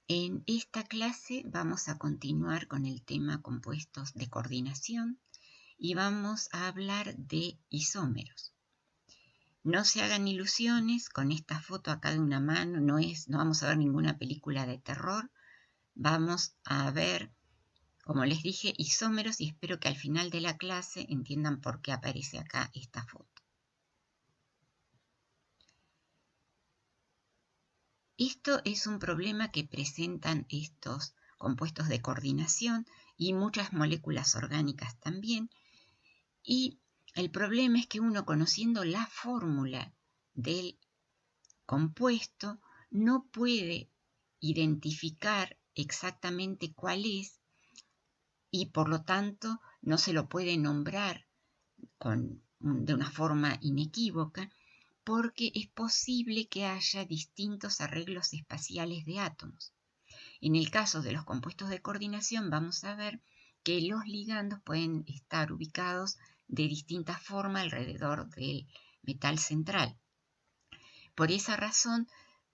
En esta clase vamos a continuar con el tema compuestos de coordinación y vamos a hablar de isómeros. No se hagan ilusiones con esta foto acá de una mano, no vamos a ver ninguna película de terror. Vamos a ver, como les dije, isómeros y espero que al final de la clase entiendan por qué aparece acá esta foto. Esto es un problema que presentan estos compuestos de coordinación y muchas moléculas orgánicas también. Y el problema es que uno, conociendo la fórmula del compuesto, no puede identificar exactamente cuál es y por lo tanto no se lo puede nombrar de una forma inequívoca, porque es posible que haya distintos arreglos espaciales de átomos. En el caso de los compuestos de coordinación vamos a ver que los ligandos pueden estar ubicados de distinta forma alrededor del metal central. Por esa razón,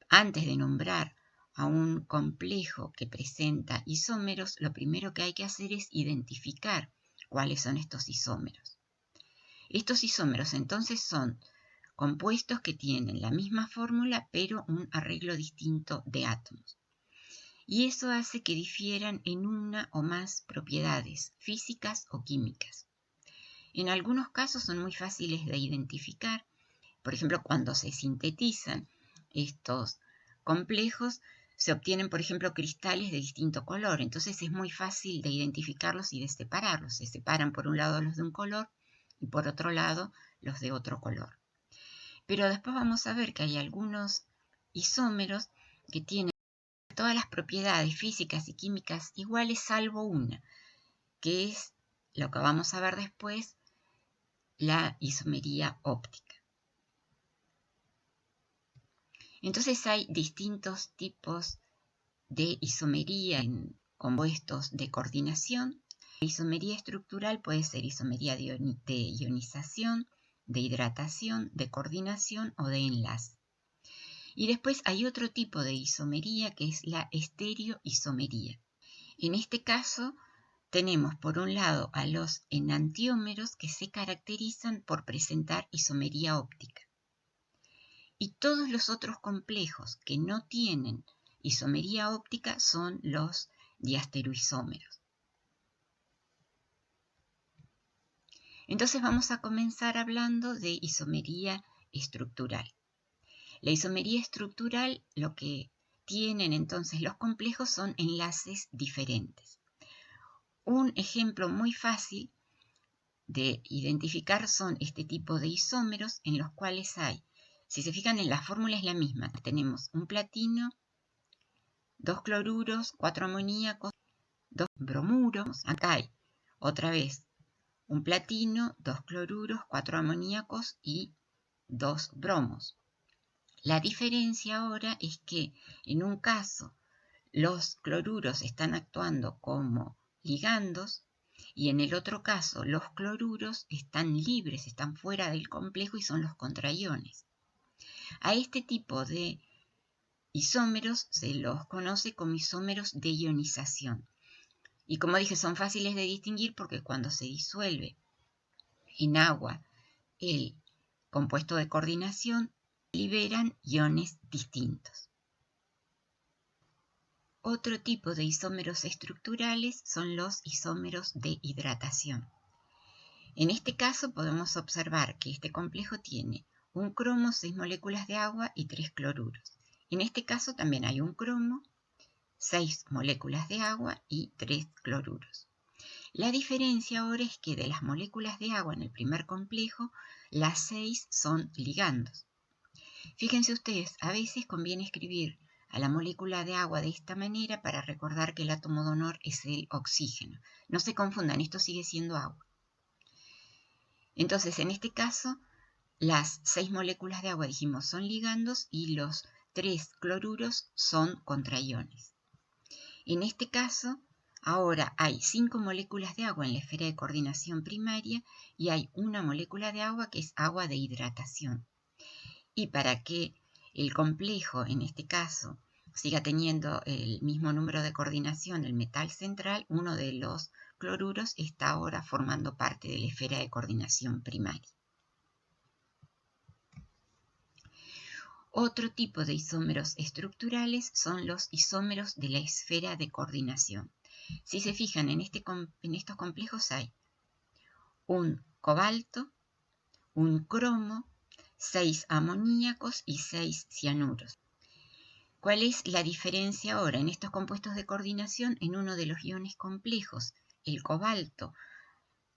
antes de nombrar a un complejo que presenta isómeros, lo primero que hay que hacer es identificar cuáles son estos isómeros. Estos isómeros entonces son compuestos que tienen la misma fórmula pero un arreglo distinto de átomos. Y eso hace que difieran en una o más propiedades físicas o químicas. En algunos casos son muy fáciles de identificar. Por ejemplo, cuando se sintetizan estos complejos, se obtienen, por ejemplo, cristales de distinto color. Entonces es muy fácil de identificarlos y de separarlos. Se separan por un lado los de un color y por otro lado los de otro color. Pero después vamos a ver que hay algunos isómeros que tienen todas las propiedades físicas y químicas iguales salvo una, que es lo que vamos a ver después, la isomería óptica. Entonces hay distintos tipos de isomería en compuestos de coordinación. La isomería estructural puede ser isomería de ionización, de hidratación, de coordinación o de enlace. Y después hay otro tipo de isomería que es la estereoisomería. En este caso tenemos por un lado a los enantiómeros que se caracterizan por presentar isomería óptica. Y todos los otros complejos que no tienen isomería óptica son los diastereoisómeros. Entonces vamos a comenzar hablando de isomería estructural. La isomería estructural, lo que tienen entonces los complejos son enlaces diferentes. Un ejemplo muy fácil de identificar son este tipo de isómeros en los cuales hay, si se fijan en la fórmula es la misma, tenemos un platino, 2 cloruros, 4 amoníacos, 2 bromuros, acá hay otra vez un platino, 2 cloruros, 4 amoníacos y 2 bromos. La diferencia ahora es que en un caso los cloruros están actuando como ligandos y en el otro caso los cloruros están libres, están fuera del complejo y son los contraiones. A este tipo de isómeros se los conoce como isómeros de ionización. Y como dije, son fáciles de distinguir porque cuando se disuelve en agua el compuesto de coordinación, liberan iones distintos. Otro tipo de isómeros estructurales son los isómeros de hidratación. En este caso podemos observar que este complejo tiene un cromo, 6 moléculas de agua y 3 cloruros. En este caso también hay un cromo, 6 moléculas de agua y 3 cloruros. La diferencia ahora es que de las moléculas de agua en el primer complejo, las 6 son ligandos. Fíjense ustedes, a veces conviene escribir a la molécula de agua de esta manera para recordar que el átomo donor es el oxígeno. No se confundan, esto sigue siendo agua. Entonces, en este caso, las 6 moléculas de agua, dijimos, son ligandos y los 3 cloruros son contraiones. En este caso, ahora hay 5 moléculas de agua en la esfera de coordinación primaria y hay una molécula de agua que es agua de hidratación. Y para que el complejo, en este caso, siga teniendo el mismo número de coordinación el metal central, uno de los cloruros está ahora formando parte de la esfera de coordinación primaria. Otro tipo de isómeros estructurales son los isómeros de la esfera de coordinación. Si se fijan, en estos complejos hay un cobalto, un cromo, 6 amoníacos y 6 cianuros. ¿Cuál es la diferencia ahora en estos compuestos de coordinación? En uno de los iones complejos, el cobalto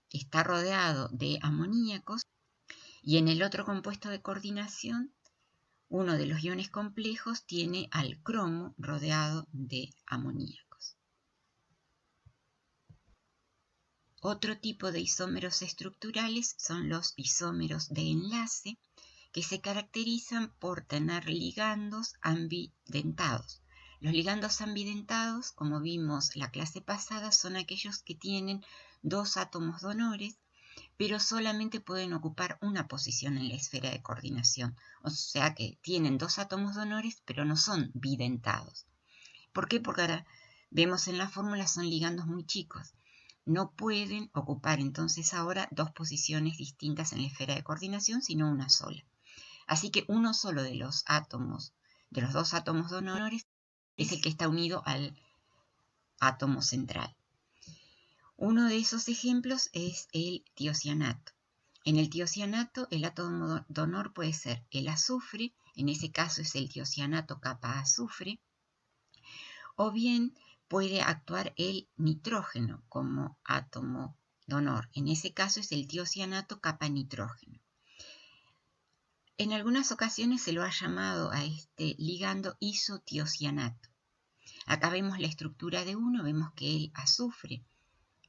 está rodeado de amoníacos y en el otro compuesto de coordinación, uno de los iones complejos tiene al cromo rodeado de amoníacos. Otro tipo de isómeros estructurales son los isómeros de enlace, que se caracterizan por tener ligandos ambidentados. Los ligandos ambidentados, como vimos la clase pasada, son aquellos que tienen dos átomos donores, pero solamente pueden ocupar una posición en la esfera de coordinación. O sea que tienen dos átomos donores, pero no son bidentados. ¿Por qué? Porque ahora vemos en la fórmula son ligandos muy chicos. No pueden ocupar entonces ahora dos posiciones distintas en la esfera de coordinación, sino una sola. Así que uno solo de los átomos, de los dos átomos donores, es el que está unido al átomo central. Uno de esos ejemplos es el tiocianato. En el tiocianato, el átomo donor puede ser el azufre, en ese caso es el tiocianato capa azufre, o bien puede actuar el nitrógeno como átomo donor, en ese caso es el tiocianato capa nitrógeno. En algunas ocasiones se lo ha llamado a este ligando isotiocianato. Acá vemos la estructura de uno, vemos que el azufre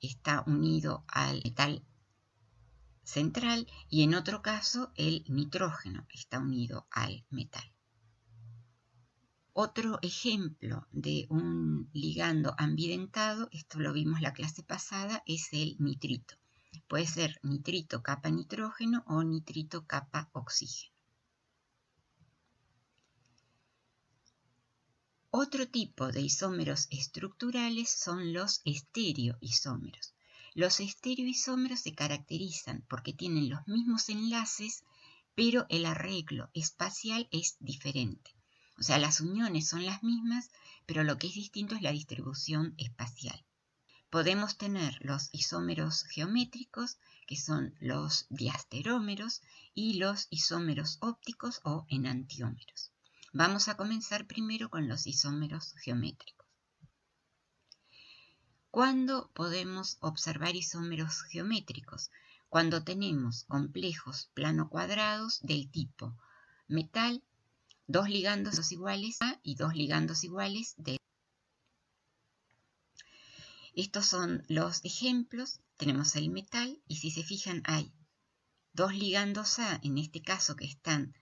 está unido al metal central y en otro caso el nitrógeno está unido al metal. Otro ejemplo de un ligando ambidentado, esto lo vimos la clase pasada, es el nitrito. Puede ser nitrito capa nitrógeno o nitrito capa oxígeno. Otro tipo de isómeros estructurales son los estereoisómeros. Los estereoisómeros se caracterizan porque tienen los mismos enlaces, pero el arreglo espacial es diferente. O sea, las uniones son las mismas, pero lo que es distinto es la distribución espacial. Podemos tener los isómeros geométricos, que son los diasterómeros, y los isómeros ópticos o enantiómeros. Vamos a comenzar primero con los isómeros geométricos. ¿Cuándo podemos observar isómeros geométricos? Cuando tenemos complejos plano-cuadrados del tipo metal, dos ligandos iguales A y dos ligandos iguales D. Estos son los ejemplos. Tenemos el metal y si se fijan hay dos ligandos A, en este caso que están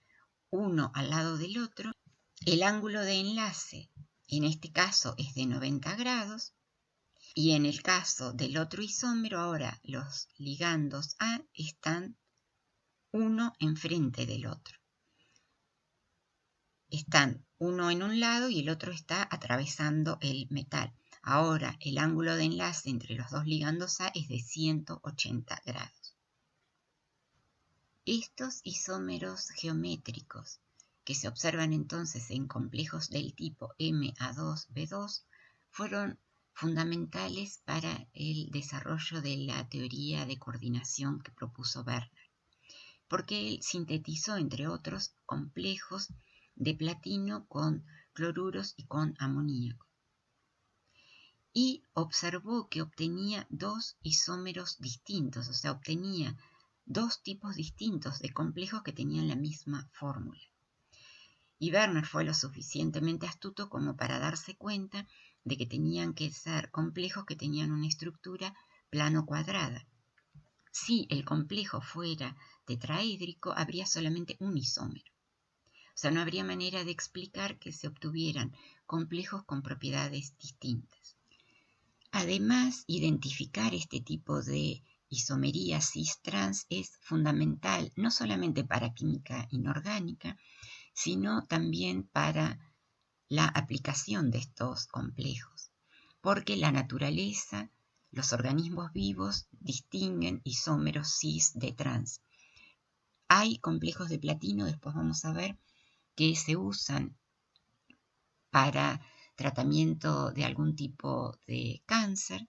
uno al lado del otro. El ángulo de enlace en este caso es de 90 grados y en el caso del otro isómero ahora los ligandos A están uno enfrente del otro. Están uno en un lado y el otro está atravesando el metal. Ahora el ángulo de enlace entre los dos ligandos A es de 180 grados. Estos isómeros geométricos que se observan entonces en complejos del tipo MA2B2 fueron fundamentales para el desarrollo de la teoría de coordinación que propuso Werner, porque él sintetizó, entre otros, complejos de platino con cloruros y con amoníaco. Y observó que obtenía dos isómeros distintos, o sea, obtenía dos tipos distintos de complejos que tenían la misma fórmula. Y Werner fue lo suficientemente astuto como para darse cuenta de que tenían que ser complejos que tenían una estructura plano-cuadrada. Si el complejo fuera tetraédrico, habría solamente un isómero. O sea, no habría manera de explicar que se obtuvieran complejos con propiedades distintas. Además, identificar este tipo de isomería cis-trans es fundamental no solamente para química inorgánica, sino también para la aplicación de estos complejos, porque la naturaleza, los organismos vivos distinguen isómeros cis de trans. Hay complejos de platino, después vamos a ver, que se usan para tratamiento de algún tipo de cáncer,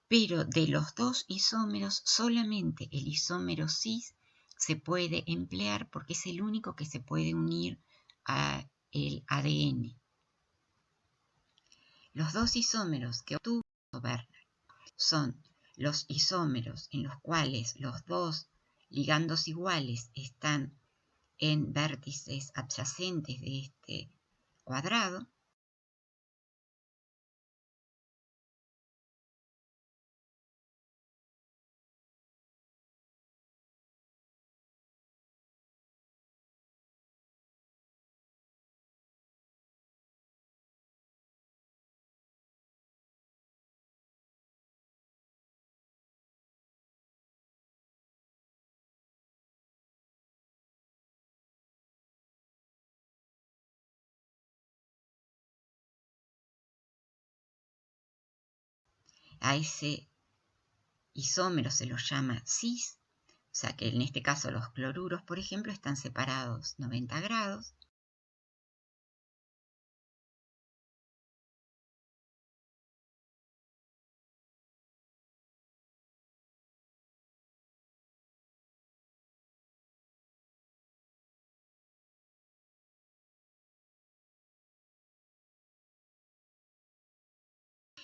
pero de los dos isómeros, solamente el isómero cis se puede emplear porque es el único que se puede unir al ADN. Los dos isómeros que obtuvo Werner son los isómeros en los cuales los dos ligandos iguales están en vértices adyacentes de este cuadrado, a ese isómero se los llama cis, o sea que en este caso los cloruros, por ejemplo, están separados 90 grados.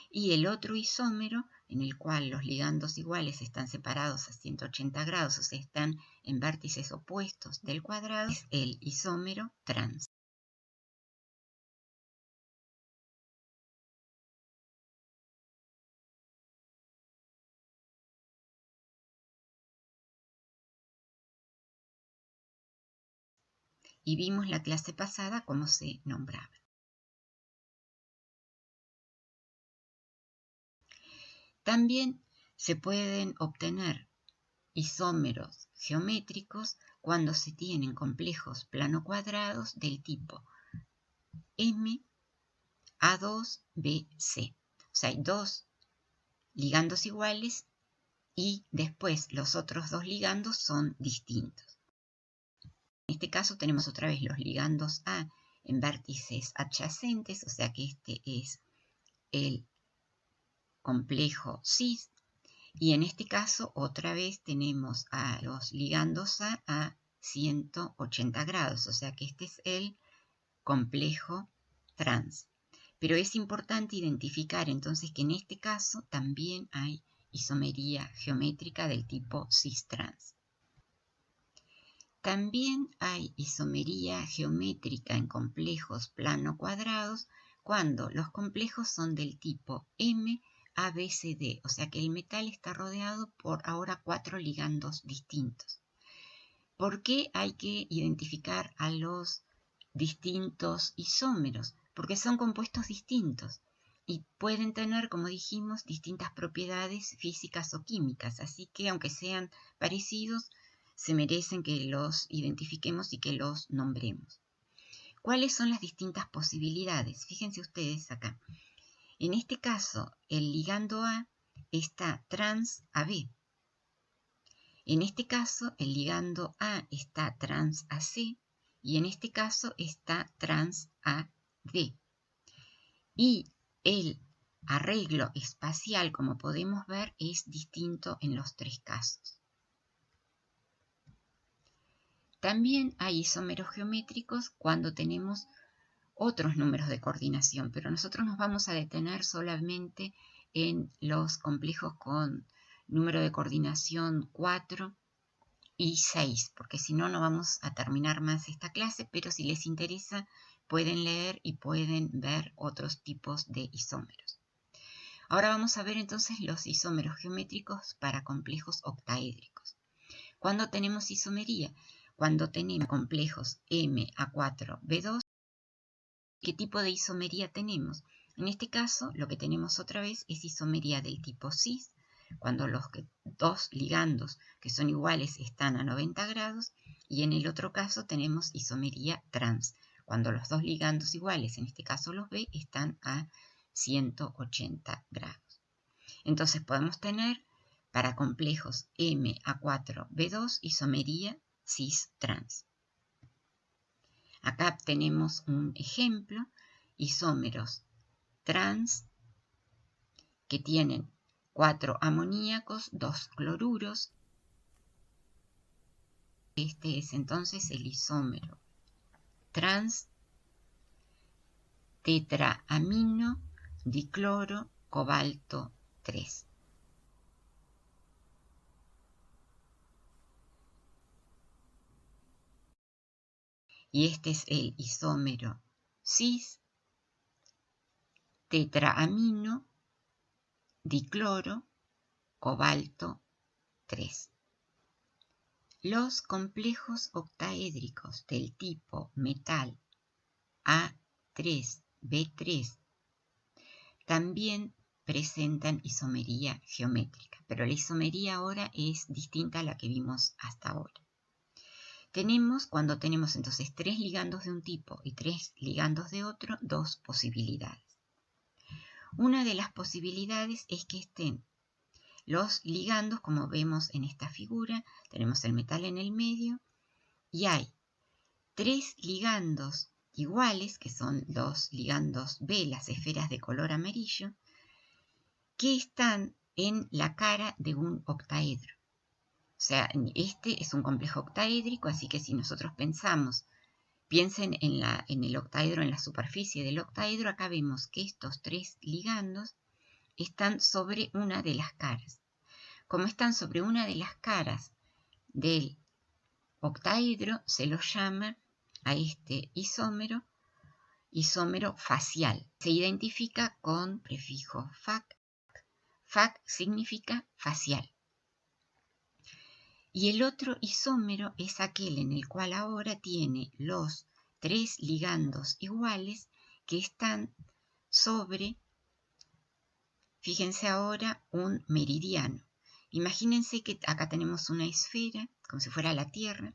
Y el otro isómero, en el cual los ligandos iguales están separados a 180 grados, o sea, están en vértices opuestos del cuadrado, es el isómero trans. Y vimos la clase pasada cómo se nombraba. También se pueden obtener isómeros geométricos cuando se tienen complejos plano-cuadrados del tipo M, A2, B, C. O sea, hay dos ligandos iguales y después los otros dos ligandos son distintos. En este caso tenemos otra vez los ligandos A en vértices adyacentes, o sea que este es el complejo cis, y en este caso otra vez tenemos a los ligandos a 180 grados, o sea que este es el complejo trans. Pero es importante identificar entonces que en este caso también hay isomería geométrica del tipo cis-trans. También hay isomería geométrica en complejos plano-cuadrados cuando los complejos son del tipo M, A, B, C, D, o sea que el metal está rodeado por ahora 4 ligandos distintos. ¿Por qué hay que identificar a los distintos isómeros? Porque son compuestos distintos y pueden tener, como dijimos, distintas propiedades físicas o químicas, así que aunque sean parecidos, se merecen que los identifiquemos y que los nombremos. ¿Cuáles son las distintas posibilidades? Fíjense ustedes acá. En este caso, el ligando A está trans a B. En este caso, el ligando A está trans a C y en este caso está trans a D. Y el arreglo espacial, como podemos ver, es distinto en los tres casos. También hay isómeros geométricos cuando tenemos otros números de coordinación, pero nosotros nos vamos a detener solamente en los complejos con número de coordinación 4 y 6, porque si no, no vamos a terminar más esta clase, pero si les interesa, pueden leer y pueden ver otros tipos de isómeros. Ahora vamos a ver entonces los isómeros geométricos para complejos octaédricos. ¿Cuándo tenemos isomería? Cuando tenemos complejos M, A4, B2, ¿qué tipo de isomería tenemos? En este caso, lo que tenemos otra vez es isomería del tipo cis, cuando los dos ligandos que son iguales están a 90 grados, y en el otro caso tenemos isomería trans, cuando los dos ligandos iguales, en este caso los B, están a 180 grados. Entonces podemos tener para complejos MA4B2 isomería cis-trans. Acá tenemos un ejemplo, isómeros trans que tienen 4 amoníacos, 2 cloruros. Este es entonces el isómero trans tetraamino dicloro cobalto 3. Y este es el isómero cis tetraamino dicloro cobalto 3. Los complejos octaédricos del tipo metal A3B3 también presentan isomería geométrica, pero la isomería ahora es distinta a la que vimos hasta ahora. Cuando tenemos entonces 3 ligandos de un tipo y 3 ligandos de otro, 2 posibilidades. Una de las posibilidades es que estén los ligandos, como vemos en esta figura, tenemos el metal en el medio y hay 3 ligandos iguales, que son los ligandos B, las esferas de color amarillo, que están en la cara de un octaedro. O sea, este es un complejo octaédrico, así que si nosotros piensen en el octaedro, en la superficie del octaedro, acá vemos que estos 3 ligandos están sobre una de las caras. Como están sobre una de las caras del octaedro, se lo llama a este isómero facial. Se identifica con prefijo fac. Fac significa facial. Y el otro isómero es aquel en el cual ahora tiene los 3 ligandos iguales que están sobre, fíjense ahora, un meridiano. Imagínense que acá tenemos una esfera, como si fuera la Tierra,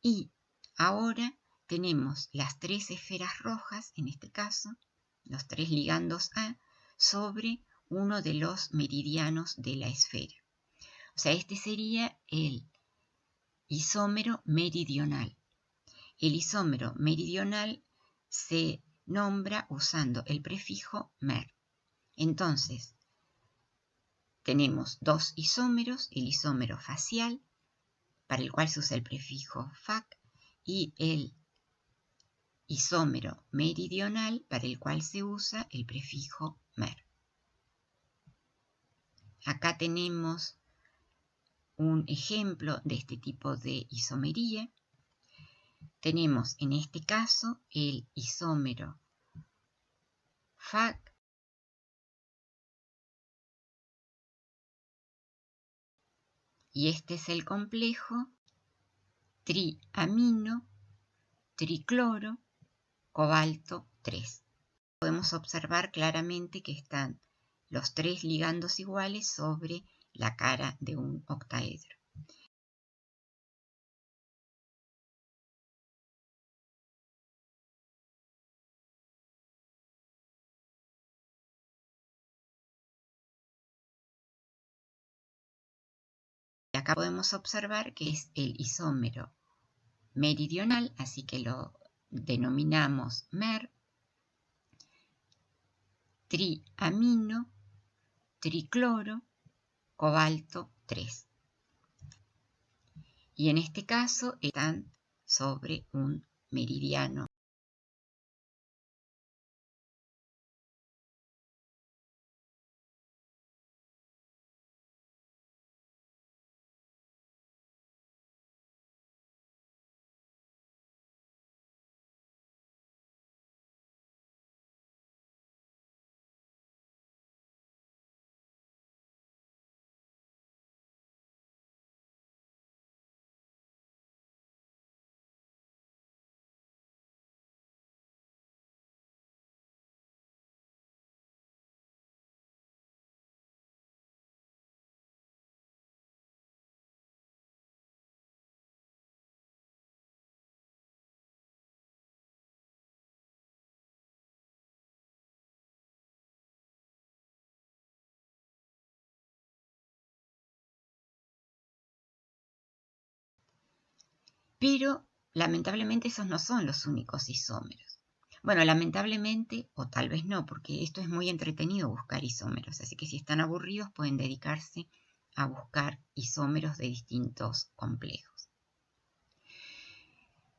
y ahora tenemos las 3 esferas rojas, en este caso, los 3 ligandos A, sobre uno de los meridianos de la esfera. O sea, este sería el isómero meridional. El isómero meridional se nombra usando el prefijo mer. Entonces, tenemos 2 isómeros, el isómero facial, para el cual se usa el prefijo fac, y el isómero meridional, para el cual se usa el prefijo mer. Acá tenemos un ejemplo de este tipo de isomería. Tenemos en este caso el isómero fac y este es el complejo triamino tricloro cobalto 3. Podemos observar claramente que están los 3 ligandos iguales sobre la cara de un octaedro. Y acá podemos observar que es el isómero meridional, así que lo denominamos mer, triamino tricloro cobalto 3. Y en este caso están sobre un meridiano. Pero lamentablemente esos no son los únicos isómeros. Bueno, lamentablemente, o tal vez no, porque esto es muy entretenido buscar isómeros, así que si están aburridos pueden dedicarse a buscar isómeros de distintos complejos.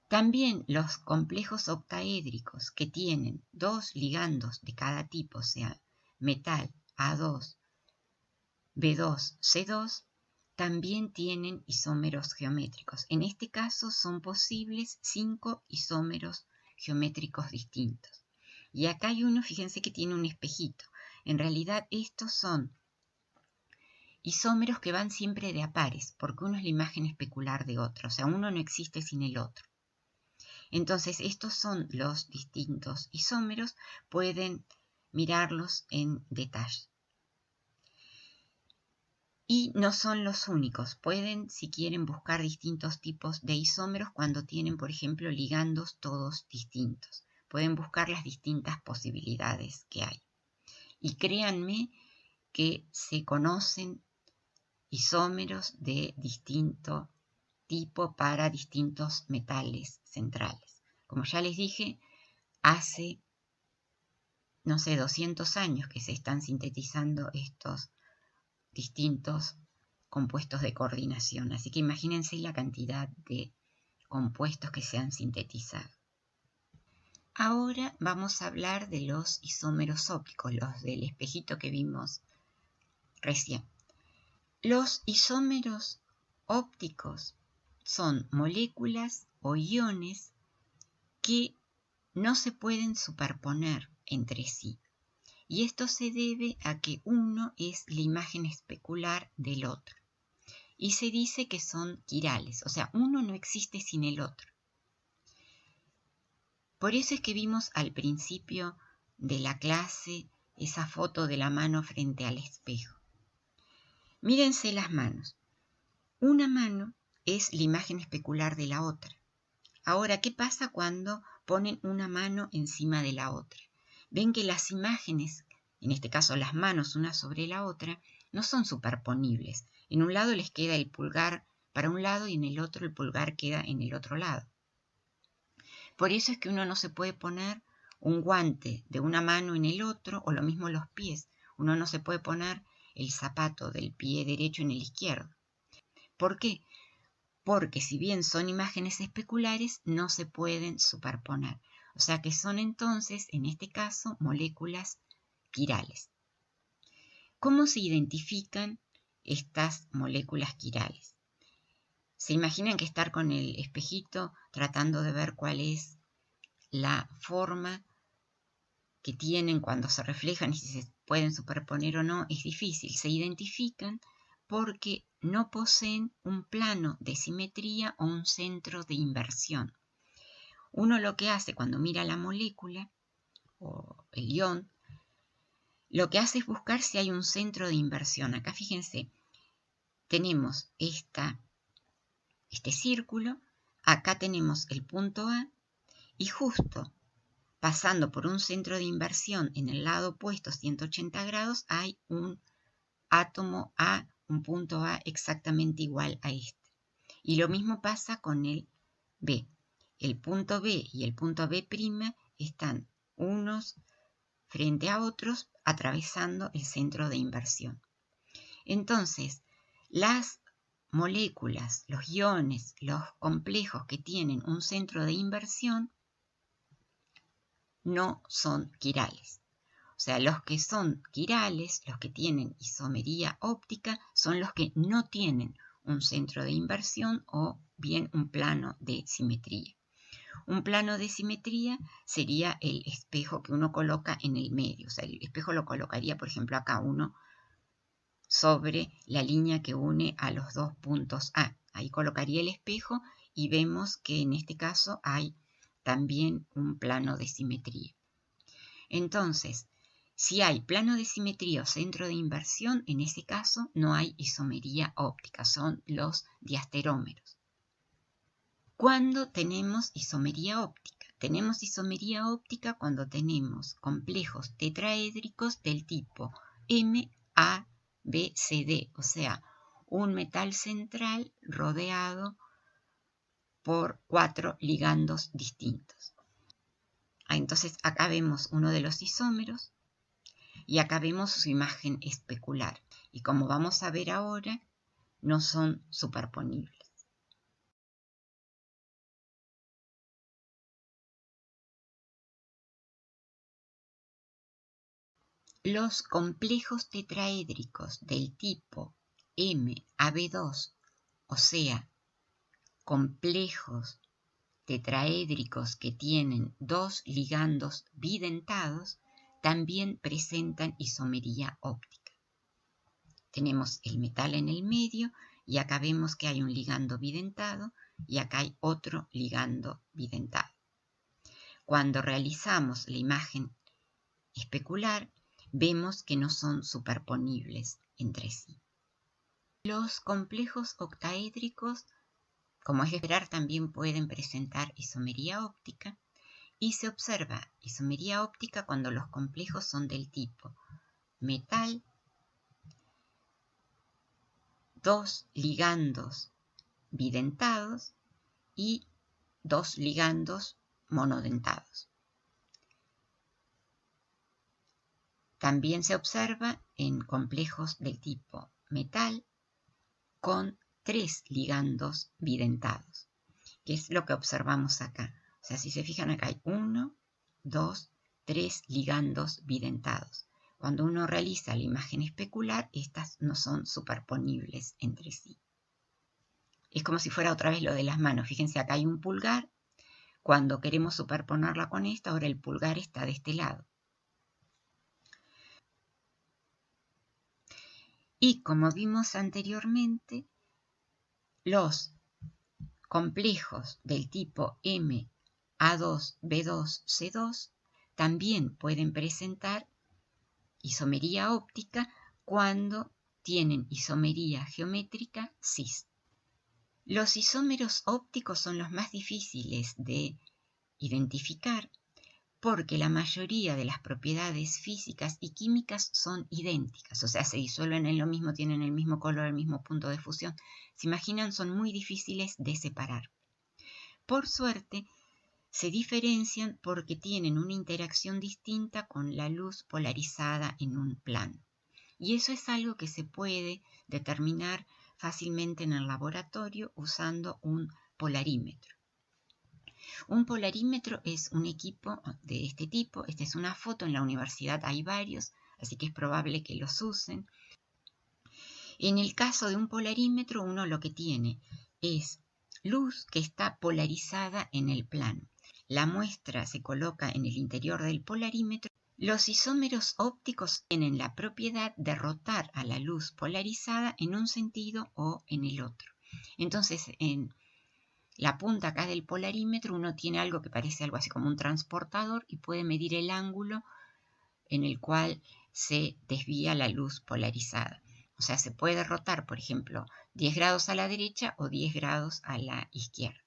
También los complejos octaédricos que tienen dos ligandos de cada tipo, o sea, metal A2, B2, C2, también tienen isómeros geométricos. En este caso son posibles 5 isómeros geométricos distintos. Y acá hay uno, fíjense que tiene un espejito. En realidad estos son isómeros que van siempre de a pares, porque uno es la imagen especular de otro, o sea, uno no existe sin el otro. Entonces, estos son los distintos isómeros, pueden mirarlos en detalle. Y no son los únicos, pueden, si quieren, buscar distintos tipos de isómeros cuando tienen, por ejemplo, ligandos todos distintos. Pueden buscar las distintas posibilidades que hay. Y créanme que se conocen isómeros de distinto tipo para distintos metales centrales. Como ya les dije, hace, no sé, 200 años que se están sintetizando estos distintos compuestos de coordinación. Así que imagínense la cantidad de compuestos que se han sintetizado. Ahora vamos a hablar de los isómeros ópticos, los del espejito que vimos recién. Los isómeros ópticos son moléculas o iones que no se pueden superponer entre sí. Y esto se debe a que uno es la imagen especular del otro. Y se dice que son quirales, o sea, uno no existe sin el otro. Por eso es que vimos al principio de la clase esa foto de la mano frente al espejo. Mírense las manos. Una mano es la imagen especular de la otra. Ahora, ¿qué pasa cuando ponen una mano encima de la otra? Ven que las imágenes, en este caso las manos una sobre la otra, no son superponibles. En un lado les queda el pulgar para un lado y en el otro el pulgar queda en el otro lado. Por eso es que uno no se puede poner un guante de una mano en el otro, o lo mismo los pies. Uno no se puede poner el zapato del pie derecho en el izquierdo. ¿Por qué? Porque si bien son imágenes especulares, no se pueden superponer. O sea que son entonces, en este caso, moléculas quirales. ¿Cómo se identifican estas moléculas quirales? ¿Se imaginan que estar con el espejito tratando de ver cuál es la forma que tienen cuando se reflejan y si se pueden superponer o no? Es difícil. Se identifican porque no poseen un plano de simetría o un centro de inversión. Uno lo que hace cuando mira la molécula o el ion, lo que hace es buscar si hay un centro de inversión. Acá fíjense, tenemos este círculo, acá tenemos el punto A y justo pasando por un centro de inversión en el lado opuesto 180 grados hay un átomo A, un punto A exactamente igual a este. Y lo mismo pasa con el B. El punto B y el punto B' están unos frente a otros atravesando el centro de inversión. Entonces, las moléculas, los iones, los complejos que tienen un centro de inversión no son quirales. O sea, los que son quirales, los que tienen isomería óptica, son los que no tienen un centro de inversión o bien un plano de simetría. Un plano de simetría sería el espejo que uno coloca en el medio. O sea, el espejo lo colocaría, por ejemplo, acá uno sobre la línea que une a los dos puntos A. Ahí colocaría el espejo y vemos que en este caso hay también un plano de simetría. Entonces, si hay plano de simetría o centro de inversión, en ese caso no hay isomería óptica, son los diasterómeros. ¿Cuándo tenemos isomería óptica? Tenemos isomería óptica cuando tenemos complejos tetraédricos del tipo MABCD, o sea, un metal central rodeado por 4 ligandos distintos. Entonces acá vemos uno de los isómeros y acá vemos su imagen especular. Y como vamos a ver ahora, no son superponibles. Los complejos tetraédricos del tipo MAB2, o sea, complejos tetraédricos que tienen dos ligandos bidentados, también presentan isomería óptica. Tenemos el metal en el medio y acá vemos que hay un ligando bidentado y acá hay otro ligando bidentado. Cuando realizamos la imagen especular, vemos que no son superponibles entre sí. Los complejos octaédricos, como es de esperar, también pueden presentar isomería óptica, y se observa isomería óptica cuando los complejos son del tipo metal, dos ligandos bidentados y dos ligandos monodentados. También se observa en complejos del tipo metal con 3 ligandos bidentados, que es lo que observamos acá. O sea, si se fijan acá hay 1, 2, 3 ligandos bidentados. Cuando uno realiza la imagen especular, estas no son superponibles entre sí. Es como si fuera otra vez lo de las manos. Fíjense, acá hay un pulgar. Cuando queremos superponerla con esta, ahora el pulgar está de este lado. Y como vimos anteriormente, los complejos del tipo M, A2, B2, C2 también pueden presentar isomería óptica cuando tienen isomería geométrica cis. Los isómeros ópticos son los más difíciles de identificar porque la mayoría de las propiedades físicas y químicas son idénticas, o sea, se disuelven en lo mismo, tienen el mismo color, el mismo punto de fusión. Se imaginan, son muy difíciles de separar. Por suerte, se diferencian porque tienen una interacción distinta con la luz polarizada en un plano. Y eso es algo que se puede determinar fácilmente en el laboratorio usando un polarímetro. Un polarímetro es un equipo de este tipo. Esta es una foto, en la universidad hay varios, así que es probable que los usen. En el caso de un polarímetro, uno lo que tiene es luz que está polarizada en el plano. La muestra se coloca en el interior del polarímetro. Los isómeros ópticos tienen la propiedad de rotar a la luz polarizada en un sentido o en el otro. Entonces, en la punta acá del polarímetro uno tiene algo que parece algo así como un transportador y puede medir el ángulo en el cual se desvía la luz polarizada. O sea, se puede rotar, por ejemplo, 10 grados a la derecha o 10 grados a la izquierda.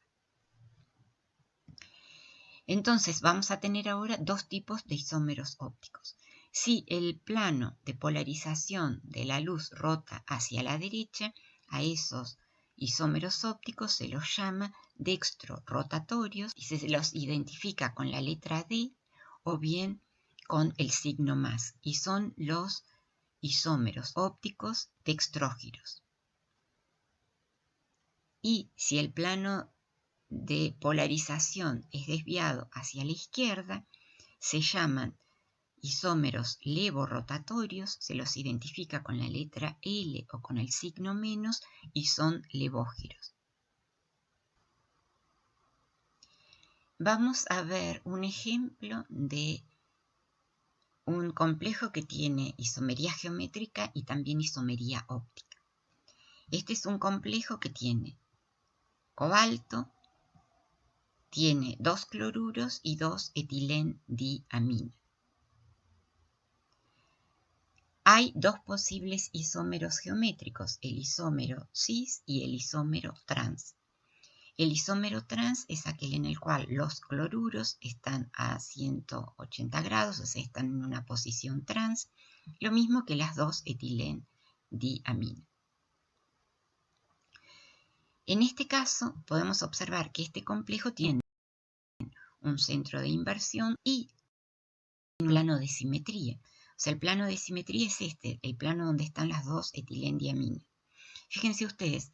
Entonces vamos a tener ahora dos tipos de isómeros ópticos. Si el plano de polarización de la luz rota hacia la derecha, a esos isómeros ópticos se los llama dextrorotatorios y se los identifica con la letra D o bien con el signo más, y son los isómeros ópticos dextrógiros. Y si el plano de polarización es desviado hacia la izquierda, se llaman isómeros levorotatorios, se los identifica con la letra L o con el signo menos y son levógiros. Vamos a ver un ejemplo de un complejo que tiene isomería geométrica y también isomería óptica. Este es un complejo que tiene cobalto, tiene 2 cloruros y 2 etilendiamina. Hay dos posibles isómeros geométricos, el isómero cis y el isómero trans. El isómero trans es aquel en el cual los cloruros están a 180 grados, o sea, están en una posición trans, lo mismo que las dos etilendiamina. En este caso, podemos observar que este complejo tiene un centro de inversión y un plano de simetría. O sea, el plano de simetría es este, el plano donde están las dos etilendiaminas. Fíjense ustedes,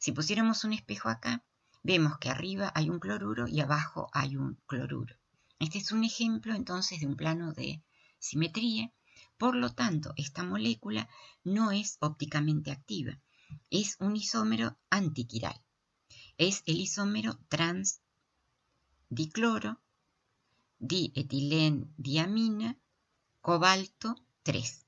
si pusiéramos un espejo acá, vemos que arriba hay un cloruro y abajo hay un cloruro. Este es un ejemplo entonces de un plano de simetría. Por lo tanto, esta molécula no es ópticamente activa. Es un isómero antiquiral. Es el isómero transdicloro, dietilendiamina, cobalto 3.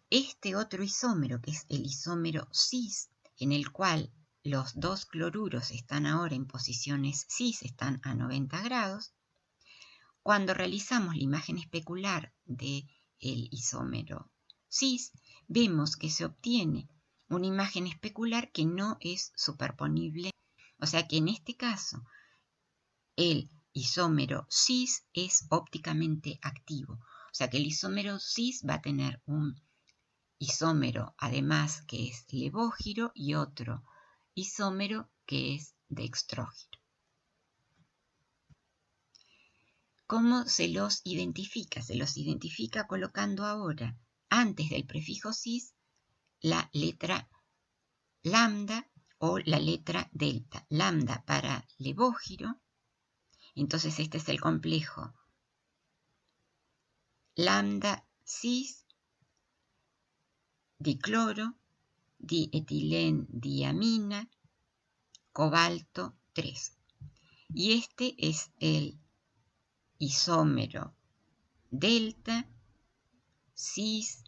Este otro isómero, que es el isómero cis, en el cual los dos cloruros están ahora en posiciones cis, están a 90 grados, cuando realizamos la imagen especular del isómero cis, vemos que se obtiene una imagen especular que no es superponible, o sea que en este caso el isómero cis es ópticamente activo, o sea que el isómero cis va a tener un isómero además que es levógiro y otro isómero que es dextrógiro. ¿Cómo se los identifica? Se los identifica colocando ahora antes del prefijo cis la letra lambda o la letra delta. Lambda para levógiro, entonces este es el complejo lambda cis dicloro, dietilendiamina, cobalto 3. Y este es el isómero delta, cis,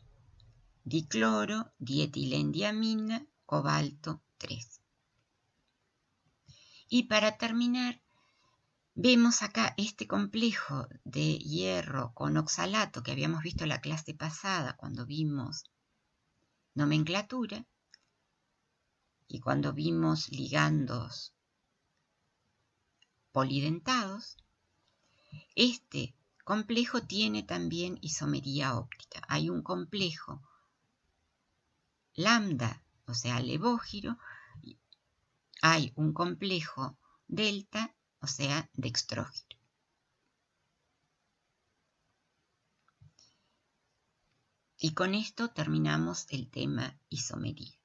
dicloro, dietilendiamina, cobalto 3. Y para terminar, vemos acá este complejo de hierro con oxalato que habíamos visto en la clase pasada cuando vimos nomenclatura y cuando vimos ligandos polidentados. Este complejo tiene también isomería óptica. Hay un complejo lambda, o sea, levógiro, hay un complejo delta, o sea, dextrógiro. Y con esto terminamos el tema isomería.